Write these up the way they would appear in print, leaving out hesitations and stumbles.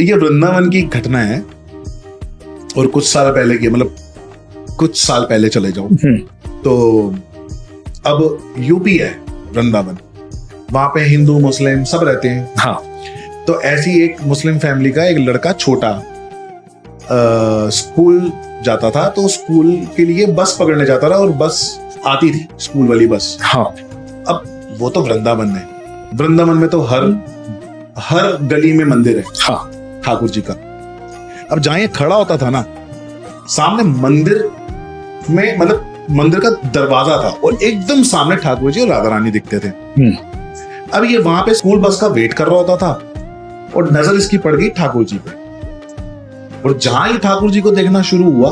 ये वृंदावन की घटना है और कुछ साल पहले की, मतलब कुछ साल पहले चले जाओ तो अब यूपी है वृंदावन, वहां पे हिंदू मुस्लिम सब रहते हैं। हाँ। तो ऐसी एक मुस्लिम फैमिली का एक लड़का छोटा स्कूल जाता था, तो स्कूल के लिए बस पकड़ने जाता था और बस आती थी स्कूल वाली बस। हाँ। अब वो तो वृंदावन है, वृंदावन में तो हर गली में मंदिर है। हाँ। ठाकुर जी का। अब जहां ये खड़ा होता था ना, सामने मंदिर में, मतलब मंदिर का दरवाजा था और एकदम सामने ठाकुर जी और राधा रानी दिखते थे। अब ये वहां पे स्कूल बस का वेट कर रहा होता था और नजर इसकी पड़ गई ठाकुर जी पे, और जहां ही ठाकुर जी को देखना शुरू हुआ,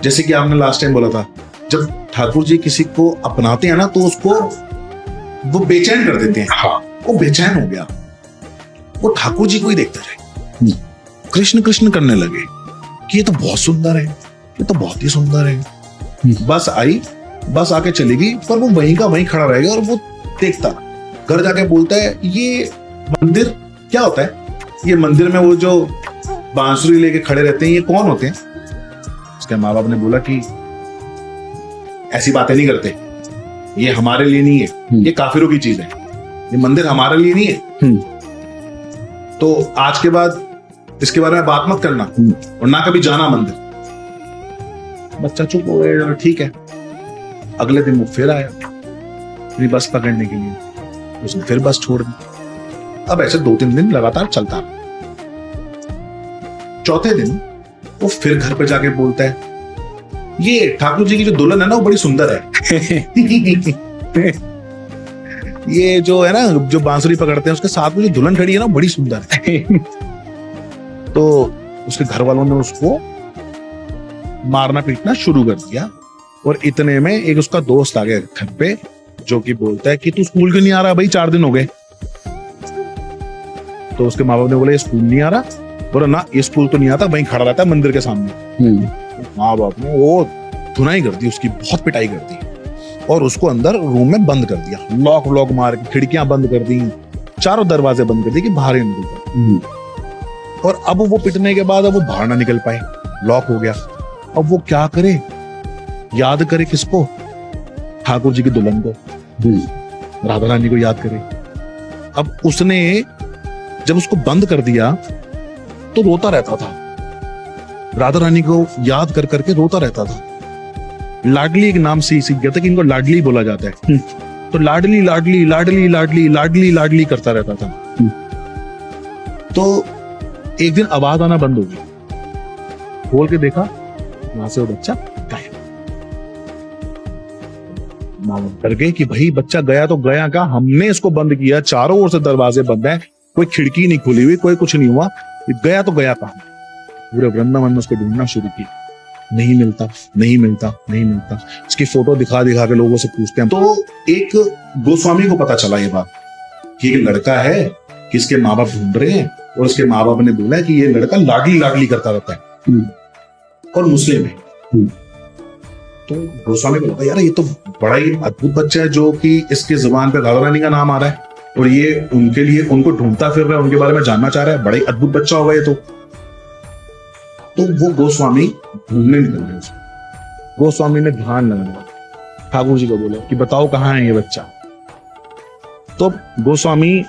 जैसे कि आपने लास्ट टाइम बोला था, जब ठाकुर जी किसी को अपनाते हैं ना तो उसको वो बेचैन कर देते हैं। हाँ। वो बेचैन हो गया, वो ठाकुर जी को ही देखते रहे, कृष्ण कृष्ण करने लगे कि ये तो बहुत सुंदर है, ये तो बहुत ही सुंदर है। बस आई, बस आके चली गई, पर वो वहीं का वहीं खड़ा रहेगा और वो देखता। घर जाके बोलता है ये मंदिर क्या होता है, ये मंदिर में वो जो बांसुरी लेके खड़े रहते हैं ये कौन होते हैं। उसके माँ बाप ने बोला कि ऐसी बातें नहीं करते, ये हमारे लिए नहीं है, ये काफिरों की चीज है, ये मंदिर हमारे लिए नहीं है। तो आज के बाद इसके बारे में बात मत करना और ना कभी जाना मंदिर। बच्चा चुप हो गया, ठीक है। अगले दिन वो फिर आया अपनी बस पकड़ने के लिए, उसने फिर बस छोड़ दी। अब ऐसे 2-3 दिन लगातार चलता। चौथे दिन वो फिर घर पे जाके बोलता है ये ठाकुर जी की जो दुल्हन है ना वो बड़ी सुंदर है। ये जो है ना, जो बांसुरी पकड़ते हैं उसके साथ में जो दुल्हन खड़ी है ना बड़ी सुंदर है। तो उसके घर वालों ने उसको मारना पीटना शुरू कर दिया, और इतने में एक उसका दोस्त आ गया घर पे, जो कि बोलता है कि तू स्कूल क्यों नहीं आ रहा भाई, 4 दिन हो गए। तो उसके माँ बाप ने बोला ये स्कूल नहीं आ रहा, बोला ना ये स्कूल तो नहीं आता, वहीं खड़ा रहता है मंदिर के सामने। माँ बाप ने वो धुनाई कर दी, उसकी बहुत पिटाई कर दी और उसको अंदर रूम में बंद कर दिया, लॉक मार के खिड़कियां बंद कर दी, चारों दरवाजे बंद कर दिए कि बाहर ही निकल। और अब वो पिटने के बाद अब वो बाहर ना निकल पाए, लॉक हो गया। अब वो क्या करे, याद करे किसको, ठाकुर जी की दुल्हन को, राधा रानी को याद करे। अब उसने जब उसको बंद कर दिया तो रोता रहता था, राधा रानी को याद कर करके रोता रहता था। लाडली एक नाम से सीख गया था कि इनको लाडली बोला जाता है, तो लाडली लाडली लाडली लाडली लाडली लाडली करता रहता था। तो एक दिन आवाज आना बंद हो गई, खोल के देखा वहां से वो बच्चा गायब। माँ डर गए कि भाई बच्चा गया तो गया कहाँ, हमने इसको बंद किया, चारों ओर से दरवाजे बंद हैं, कोई खिड़की नहीं खुली हुई, कोई कुछ नहीं हुआ, गया तो गया कहाँ। पूरे वृंदावन में उसको ढूंढना शुरू किया, नहीं मिलता नहीं मिलता नहीं मिलता। इसकी फोटो दिखा दिखा के लोगों से पूछते हैं। तो एक गोस्वामी को पता चला ये बात कि एक लड़का है कि इसके माँ बाप ढूंढ रहे हैं, और उसके माँ बाप ने बोला कि ये लड़का लाडली लाडली करता रहता है और मुस्लिम है। तो गोस्वामी को लगा यार ये तो बड़ा ही अद्भुत बच्चा है जो कि इसके जुबान पे राधा रानी का नाम आ रहा है और ये उनके लिए उनको ढूंढता फिर रहा है, उनके बारे में जानना चाह रहा है, बड़ा ही अद्भुत बच्चा होगा ये तो वो गोस्वामी ढूंढने निकल गए उसको। गोस्वामी ने ध्यान लगाया, ठाकुर जी को बोला कि बताओ कहाँ है ये बच्चा। तो गोस्वामी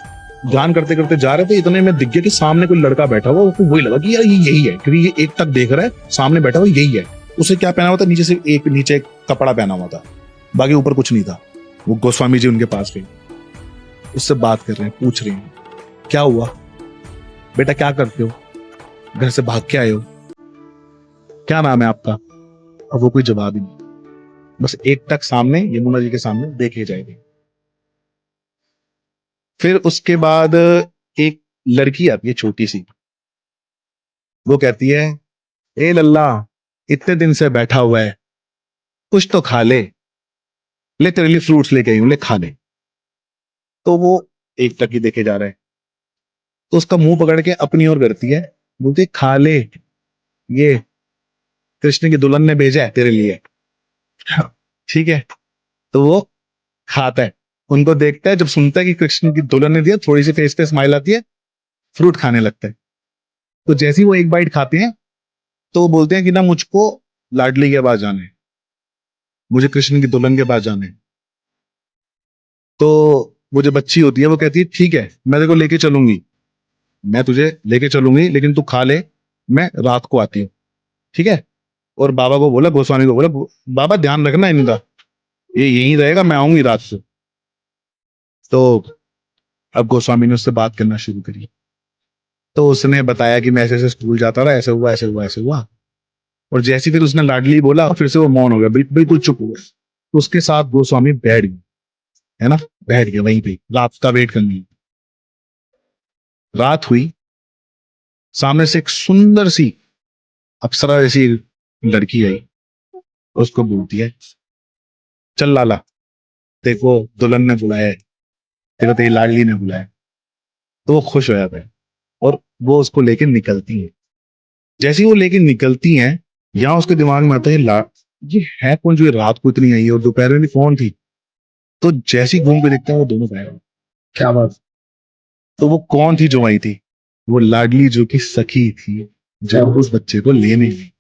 ध्यान करते करते जा रहे थे, इतने में दिख गया कि सामने कोई लड़का बैठा हुआ, उसको वही लगा कि यार ये यही है, क्योंकि ये एक तक देख रहा है, सामने बैठा हुआ यही है। उसे क्या पहना हुआ था, नीचे से नीचे एक कपड़ा पहना हुआ था, बाकी ऊपर कुछ नहीं था। वो गोस्वामी जी उनके पास गए, उससे बात कर रहे हैं, पूछ रहे हैं क्या हुआ बेटा, क्या करते हो, घर से भाग के आए हो, क्या नाम है आपका। अब वो कोई जवाब ही नहीं, बस एक टक सामने यमुना जी के सामने देखे जाएंगे। फिर उसके बाद एक लड़की आती है छोटी सी, वो कहती है ए लल्ला इतने दिन से बैठा हुआ है, कुछ तो खा ले, ले तेरे लिए फ्रूट्स लेके आई हूं, ले खा ले। तो वो एक टक ही देखे जा रहा है, तो उसका मुंह पकड़ के अपनी ओर करती है, बोलती खा ले, ये कृष्ण की दुल्हन ने भेजा है तेरे लिए। ठीक है, तो वो खाता है, उनको देखता है, जब सुनता है कि कृष्ण की दुल्हन ने दिया, थोड़ी सी फेस पे स्माइल आती है, फ्रूट खाने लगता है। तो जैसे ही वो एक बाइट खाते हैं तो वो बोलते हैं कि ना मुझको लाडली के पास जाना है, मुझे कृष्ण की दुल्हन के पास जाना है। तो वो जो बच्ची होती है वो कहती है ठीक है मैं तेरे को लेके चलूंगी, मैं तुझे लेके चलूंगी, लेकिन तू खा ले, मैं रात को आती हूँ, ठीक है। और बाबा को बोला, गोस्वामी को बोला, बाबा ध्यान रखना इनका, ये यहीं रहेगा, मैं आऊंगी रात से। तो अब गोस्वामी ने उससे बात करना शुरू करी। तो उसने बताया कि मैं ऐसे ऐसे स्कूल जाता रहा, ऐसे हुआ ऐसे हुआ ऐसे हुआ। और जैसे ही फिर उसने लाडली बोला फिर से वो मौन हो गया, बिल्कुल चुप हो गया। तो उसके साथ गोस्वामी बैठ गए, है ना, बैठ गए वहीं पे रात का वेट करने। रात हुई, सामने से एक सुंदर सी अप्सरा जैसी लड़की आई, उसको बोलती है चल लाला, देखो दुल्हन ने बुलाया है, देखो तेरी लाडली ने बुलाया है। तो वो खुश हो जाता है और वो उसको लेके निकलती है। जैसे ही वो लेके निकलती हैं, यहाँ उसके दिमाग में आता है ये है कौन जो ये रात को इतनी आई है, और दोपहर में भी कौन थी। तो जैसे ही घूम के देखते हैं वो दोनों गायब। क्या बात। तो वो कौन थी जो आई थी, वो लाडली जो कि सखी थी, जो उस बच्चे को लेने आई।